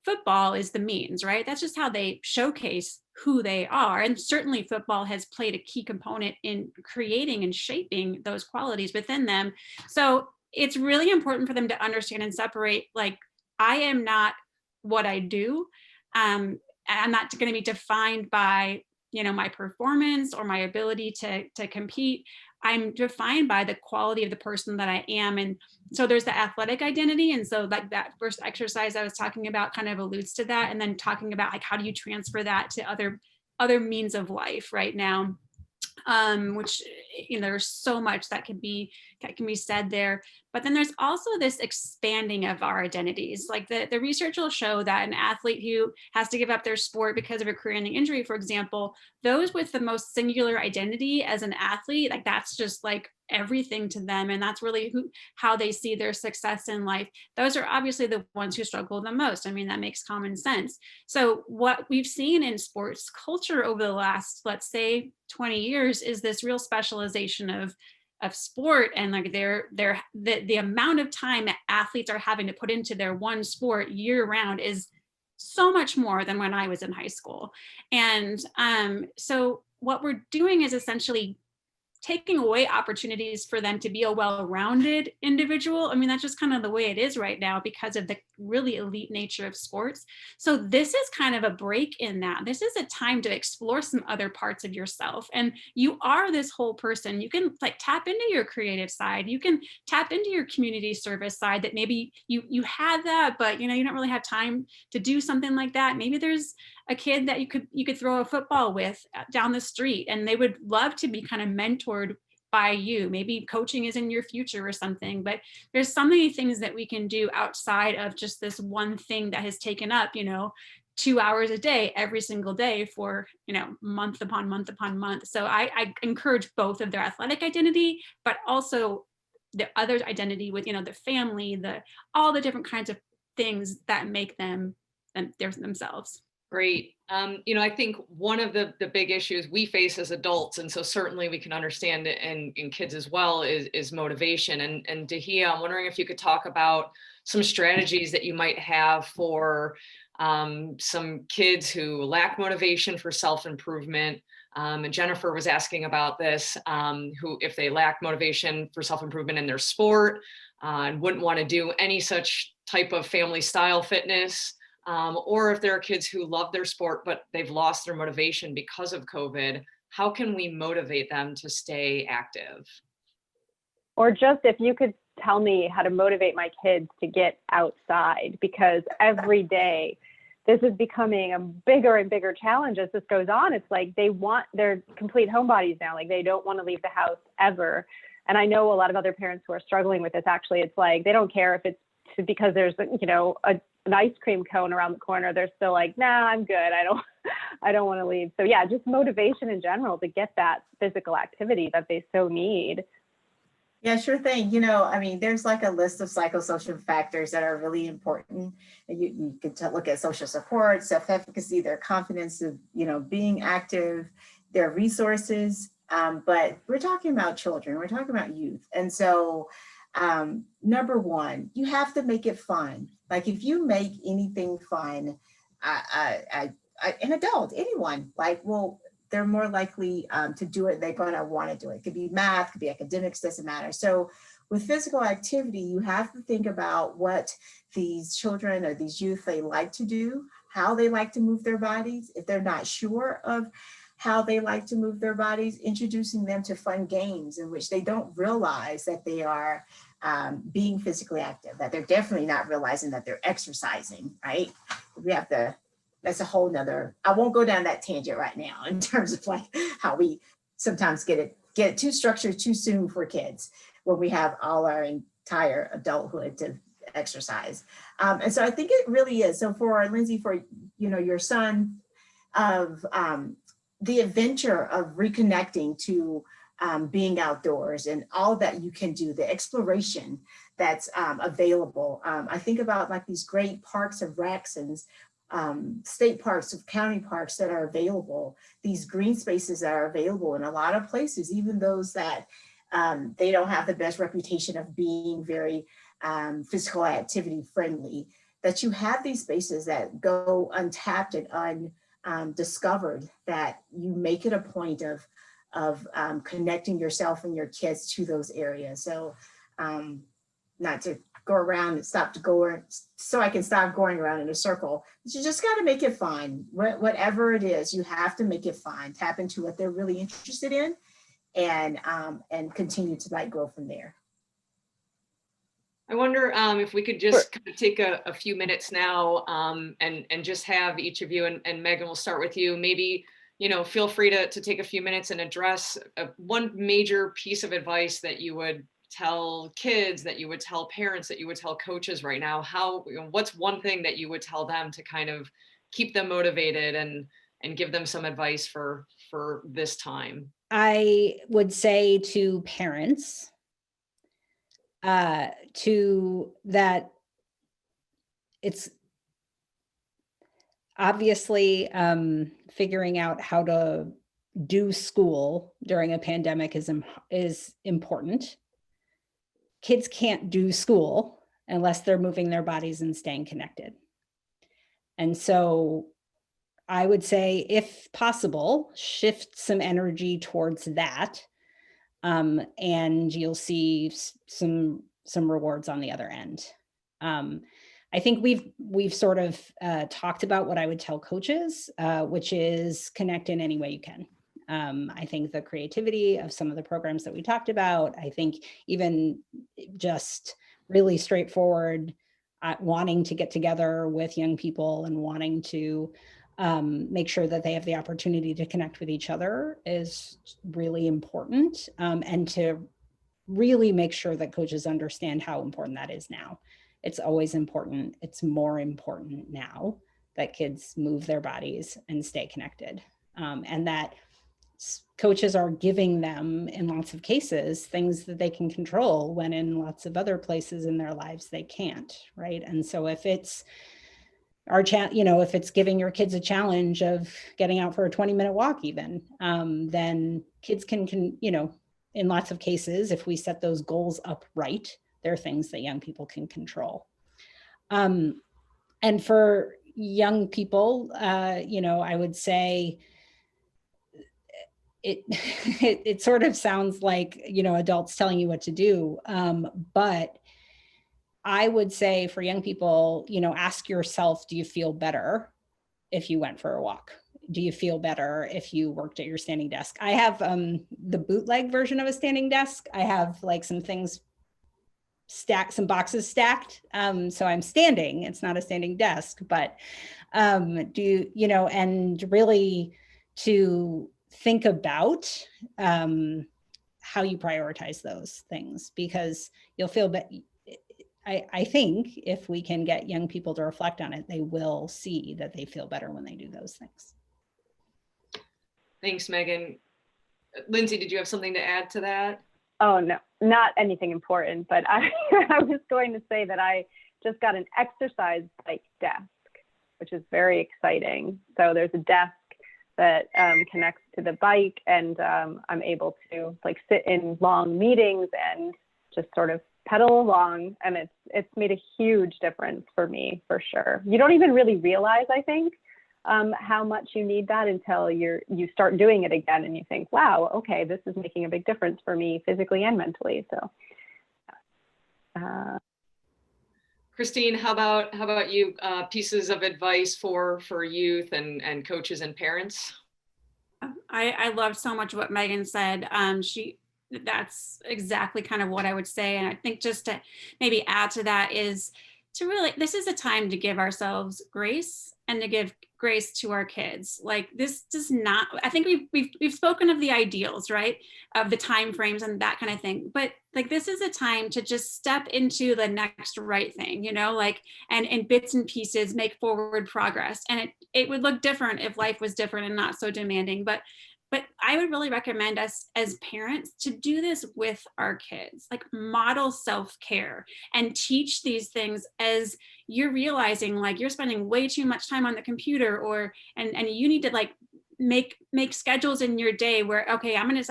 Football is the means, right? That's just how they showcase who they are. And certainly football has played a key component in creating and shaping those qualities within them. So it's really important for them to understand and separate, like, I am not what I do. I'm not going to be defined by, you know, my performance or my ability to compete. I'm defined by the quality of the person that I am. And so there's the athletic identity. And so like that first exercise I was talking about kind of alludes to that. And then talking about like, how do you transfer that to other means of life right now? Which, you know, there's so much that can be said there. But then there's also this expanding of our identities. Like the research will show that an athlete who has to give up their sport because of a career-ending injury, for example, those with the most singular identity as an athlete, like that's just like everything to them, and that's really how they see their success in life. Those are obviously the ones who struggle the most. I mean, that makes common sense. So what we've seen in sports culture over the last, let's say, 20 years is this real specialization of sport, and like the amount of time that athletes are having to put into their one sport year round is so much more than when I was in high school. And so what we're doing is essentially taking away opportunities for them to be a well-rounded individual. I mean, that's just kind of the way it is right now because of the really elite nature of sports. So this is kind of a break in that. This is a time to explore some other parts of yourself. And you are this whole person. You can like tap into your creative side. You can tap into your community service side that maybe you had that, but you know, you don't really have time to do something like that. Maybe there's a kid that you could throw a football with down the street, and they would love to be kind of mentored by you. Maybe coaching is in your future or something, but there's so many things that we can do outside of just this one thing that has taken up, you know, 2 hours a day, every single day for, you know, month upon month upon month. So I encourage both of their athletic identity, but also the other identity with, you know, the family, all the different kinds of things that make them themselves. Great. You know, I think one of the big issues we face as adults, and so certainly we can understand it in kids as well, is motivation. And Daheia, I'm wondering if you could talk about some strategies that you might have for some kids who lack motivation for self-improvement. And Jennifer was asking about this, who, if they lack motivation for self-improvement in their sport and wouldn't want to do any such type of family style fitness, or if there are kids who love their sport, but they've lost their motivation because of COVID, how can we motivate them to stay active? Or just if you could tell me how to motivate my kids to get outside, because every day this is becoming a bigger and bigger challenge as this goes on. It's like they're complete homebodies now. Like they don't want to leave the house ever. And I know a lot of other parents who are struggling with this. Actually, it's like they don't care if it's because there's, you know, an ice cream cone around the corner. They're still like, nah, I'm good. I don't want to leave. So yeah, just motivation in general to get that physical activity that they so need. Yeah, sure thing. You know, I mean, there's like a list of psychosocial factors that are really important. You can look at social support, self-efficacy, their confidence of, you know, being active, their resources. But we're talking about children, we're talking about youth. And so number one, you have to make it fun. Like if you make anything fun, an adult, anyone, like, well, they're more likely to do it. They're going to want to do it. It could be math, could be academics, doesn't matter. So with physical activity, you have to think about what these children or these youth, they like to do, how they like to move their bodies. If they're not sure of how they like to move their bodies, introducing them to fun games in which they don't realize that they are being physically active, that they're definitely not realizing that they're exercising, right? We have to, that's a whole nother, I won't go down that tangent right now in terms of like how we sometimes get it too structured too soon for kids when we have all our entire adulthood to exercise. And so I think it really is. So for Lindsay, for, you know, your son, of the adventure of reconnecting to being outdoors and all that you can do, the exploration that's available. I think about like these great parks of recs and state parks, of county parks that are available, these green spaces that are available in a lot of places, even those that they don't have the best reputation of being very physical activity friendly, that you have these spaces that go untapped and undiscovered, that you make it a point of connecting yourself and your kids to those areas. So not to go around and so I can stop going around in a circle, but you just got to make it fun. Whatever it is, you have to make it fun, tap into what they're really interested in, and continue to like grow from there. I wonder if we could just kind of take a few minutes now and just have each of you, and Megan, we'll start with you. Maybe, feel free to take a few minutes and address one major piece of advice that you would tell kids, that you would tell parents, that you would tell coaches right now. What's one thing that you would tell them to kind of keep them motivated and give them some advice for this time? I would say to parents, that it's obviously figuring out how to do school during a pandemic is important. Kids can't do school unless they're moving their bodies and staying connected. And so I would say, if possible, shift some energy towards that. And you'll see some rewards on the other end. I think we've sort of talked about what I would tell coaches, which is connect in any way you can. I think the creativity of some of the programs that we talked about, I think even just really straightforward, wanting to get together with young people and wanting to make sure that they have the opportunity to connect with each other is really important, and to really make sure that coaches understand how important that is now. It's always important. It's more important now that kids move their bodies and stay connected, and that coaches are giving them, in lots of cases, things that they can control, when in lots of other places in their lives they can't, right? And so if it's if it's giving your kids a challenge of getting out for a 20-minute walk even, then kids can, in lots of cases, if we set those goals up right, there are things that young people can control. And for young people, I would say it sort of sounds like, adults telling you what to do, but I would say for young people, ask yourself, do you feel better if you went for a walk? Do you feel better if you worked at your standing desk? I have the bootleg version of a standing desk. I have like some things stacked, some boxes stacked. So I'm standing, it's not a standing desk, but and really to think about how you prioritize those things, because you'll feel better. I think if we can get young people to reflect on it, they will see that they feel better when they do those things. Thanks, Megan. Lindsay, did you have something to add to that? Oh, no, not anything important, but I was going to say that I just got an exercise bike desk, which is very exciting. So there's a desk that connects to the bike, and I'm able to like sit in long meetings and just sort of pedal along, and it's made a huge difference for me, for sure. You don't even really realize, I think, how much you need that until you start doing it again, and you think, wow, okay, this is making a big difference for me physically and mentally. So Christine, how about you? Pieces of advice for youth and coaches and parents? I loved so much what Megan said. That's exactly kind of what I would say. And I think just to maybe add to that is to really, this is a time to give ourselves grace and to give grace to our kids. Like, this does not, I think we've spoken of the ideals, right? Of the time frames and that kind of thing. But like, this is a time to just step into the next right thing, and in bits and pieces, make forward progress. And it would look different if life was different and not so demanding. But But I would really recommend us as parents to do this with our kids, like model self-care and teach these things as you're realizing like you're spending way too much time on the computer, or and you need to like make schedules in your day where, okay, I'm going to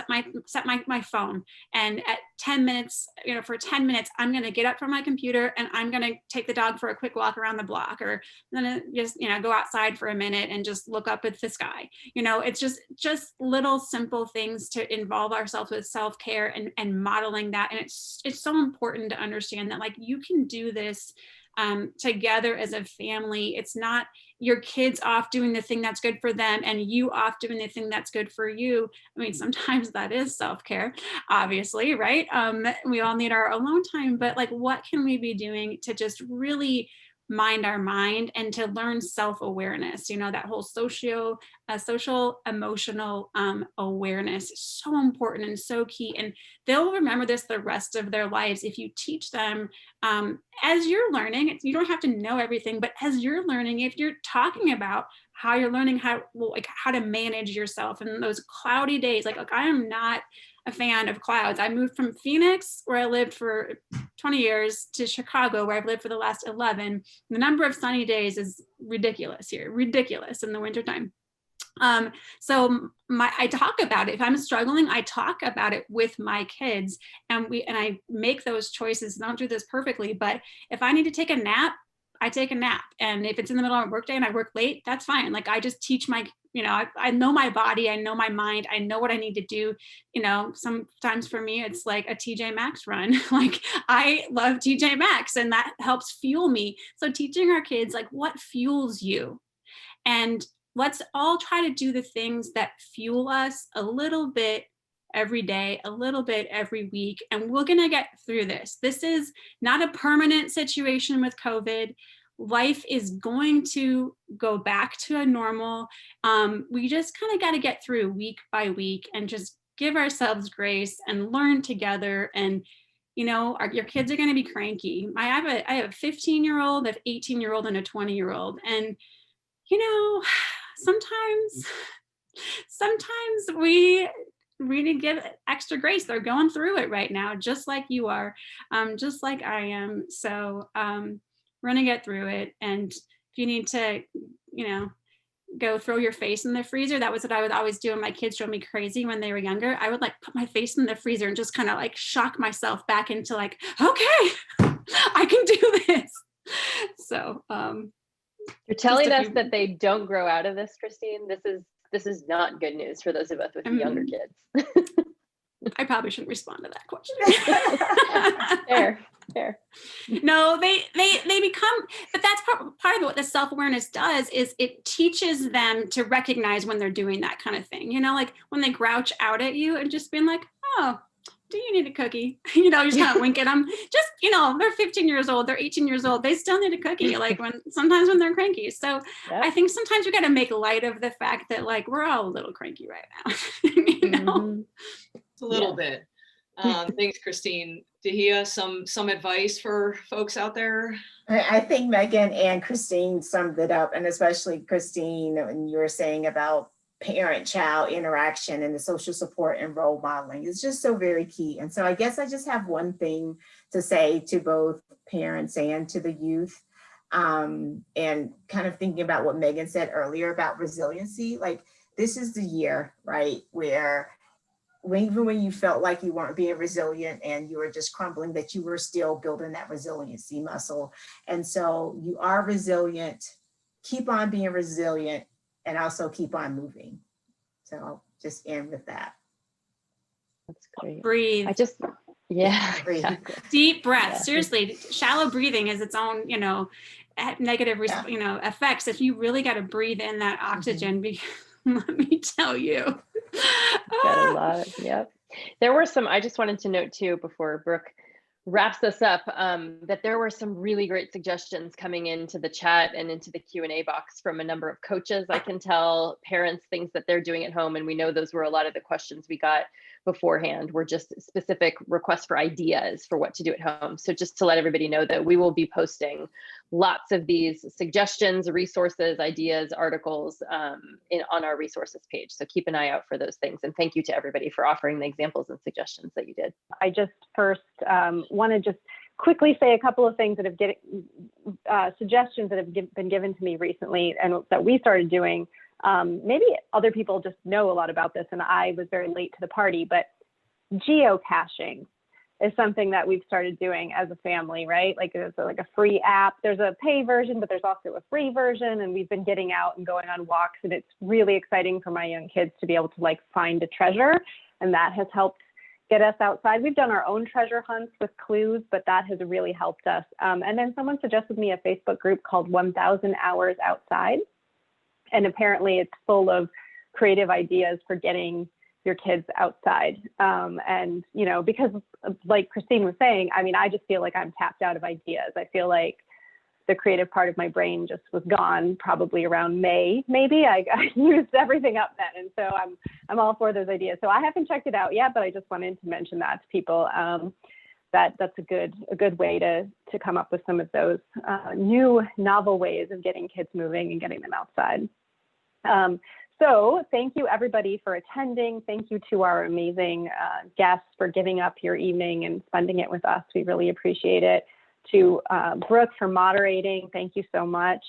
set my phone, and at 10 minutes, for 10 minutes, I'm going to get up from my computer and I'm going to take the dog for a quick walk around the block, or I'm going to just, go outside for a minute and just look up at the sky. It's just little simple things to involve ourselves with self-care and modeling that. And it's so important to understand that like you can do this together as a family. It's not your kids off doing the thing that's good for them and you off doing the thing that's good for you. I mean, sometimes that is self-care, obviously, right? We all need our alone time, but like, what can we be doing to just really mind our mind and to learn self-awareness? That whole social emotional awareness is so important and so key, and they'll remember this the rest of their lives if you teach them as you're learning. You don't have to know everything, but as you're learning, if you're talking about how you're learning how to manage yourself in those cloudy days, like I am not a fan of clouds. I moved from Phoenix, where I lived for 20 years, to Chicago, where I've lived for the last 11. The number of sunny days is ridiculous here, ridiculous in the wintertime. So I talk about it. If I'm struggling, I talk about it with my kids, and I make those choices. I don't do this perfectly, but if I need to take a nap, I take a nap. And if it's in the middle of a workday and I work late, that's fine. Like I just teach my, I know my body, I know my mind, I know what I need to do. Sometimes for me, it's like a TJ Maxx run. Like I love TJ Maxx and that helps fuel me. So teaching our kids, like what fuels you? And let's all try to do the things that fuel us a little bit every day, a little bit every week, and we're going to get through this. This is not a permanent situation with COVID. Life is going to go back to a normal. We just kind of got to get through week by week and just give ourselves grace and learn together. And your kids are going to be cranky. I have a 15-year-old, an 18-year-old, and a 20-year-old, and sometimes we really give extra grace. They're going through it right now, just like you are, just like I am. So we're gonna get through it. And if you need to, go throw your face in the freezer, that was what I would always do when my kids drove me crazy when they were younger. I would like put my face in the freezer and just kind of like shock myself back into like, okay, I can do this. So you're telling us that they don't grow out of this, Christine. This is not good news for those of us with younger kids. I probably shouldn't respond to that question. Fair. No, they become, but that's part of what the self-awareness does, is it teaches them to recognize when they're doing that kind of thing. Like when they grouch out at you and just being like, oh, do you need a cookie? You just kind of wink at them. Just, they're 15 years old, they're 18 years old. They still need a cookie, like sometimes when they're cranky. So yep. I think sometimes we got to make light of the fact that like, we're all a little cranky right now. Mm-hmm. A little bit. Thanks, Christine. Daheia, some advice for folks out there? I think Megan and Christine summed it up, and especially Christine, when you were saying about parent-child interaction and the social support and role modeling is just so very key. And so I guess I just have one thing to say to both parents and to the youth, and kind of thinking about what Megan said earlier about resiliency. Like this is the year, right, where even when you felt like you weren't being resilient and you were just crumbling, that you were still building that resiliency muscle. And so you are resilient, keep on being resilient, and also keep on moving. So I'll just end with that. That's great. Breathe. Breathe. Deep breath. Yeah. Seriously, shallow breathing is its own, negative, effects. If you really got to breathe in that oxygen, let me tell you. Got a lot. Yep. There were some, I just wanted to note too, before Brooke wraps us up, that there were some really great suggestions coming into the chat and into the Q&A box from a number of coaches. I can tell parents things that they're doing at home, and we know those were a lot of the questions we got beforehand were just specific requests for ideas for what to do at home. So just to let everybody know that we will be posting lots of these suggestions, resources, ideas, articles on our resources page. So keep an eye out for those things. And thank you to everybody for offering the examples and suggestions that you did. I just first want to just quickly say a couple of things that have suggestions that have been given to me recently and that we started doing. Maybe other people just know a lot about this and I was very late to the party, but geocaching is something that we've started doing as a family, right? Like there's like a free app, there's a pay version, but there's also a free version. And we've been getting out and going on walks, and it's really exciting for my young kids to be able to like find a treasure. And that has helped get us outside. We've done our own treasure hunts with clues, but that has really helped us. And then someone suggested me a Facebook group called 1000 Hours Outside. And apparently it's full of creative ideas for getting your kids outside. And, you know, because like Christine was saying, I mean, I just feel like I'm tapped out of ideas. I feel like the creative part of my brain just was gone probably around May, maybe. I used everything up then. And so I'm all for those ideas. So I haven't checked it out yet, but I just wanted to mention that to people. That's a good way to come up with some of those new novel ways of getting kids moving and getting them outside. So thank you everybody for attending. Thank you to our amazing guests for giving up your evening and spending it with us. We really appreciate it. To Brooke for moderating, thank you so much.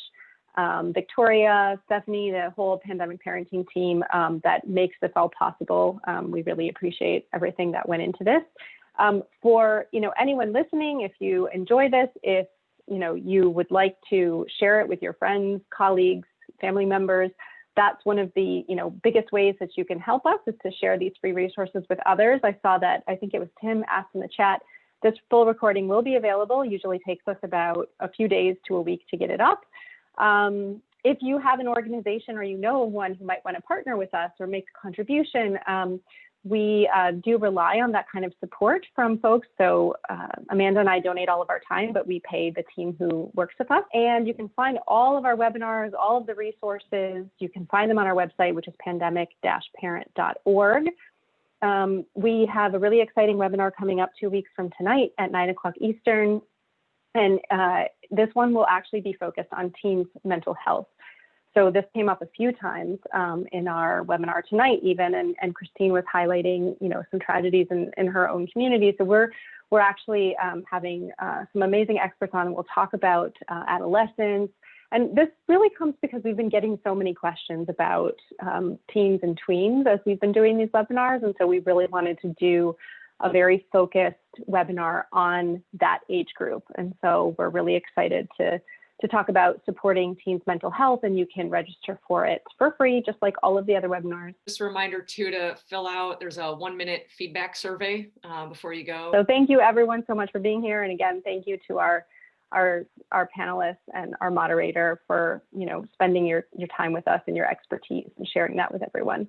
Victoria, Stephanie, the whole pandemic parenting team that makes this all possible. We really appreciate everything that went into this. For anyone listening, if you enjoy this, if you would like to share it with your friends, colleagues, family members, that's one of the biggest ways that you can help us, is to share these free resources with others. I saw that, I think it was Tim asked in the chat, this full recording will be available. Usually takes us about a few days to a week to get it up. If you have an organization or you know one who might want to partner with us or make a contribution, we do rely on that kind of support from folks. So Amanda and I donate all of our time, but we pay the team who works with us. And you can find all of our webinars, all of the resources. You can find them on our website, which is pandemic-parent.org. We have a really exciting webinar coming up 2 weeks from tonight at 9 o'clock Eastern. And this one will actually be focused on teens' mental health. So this came up a few times in our webinar tonight, even, and Christine was highlighting, some tragedies in her own community. So we're actually having some amazing experts on, and we'll talk about adolescence. And this really comes because we've been getting so many questions about teens and tweens as we've been doing these webinars. And so we really wanted to do a very focused webinar on that age group. And so we're really excited to talk about supporting teens' mental health, and you can register for it for free, just like all of the other webinars. Just a reminder too, to fill out, there's a 1-minute feedback survey before you go. So thank you everyone so much for being here. And again, thank you to our panelists and our moderator for, spending your time with us and your expertise and sharing that with everyone.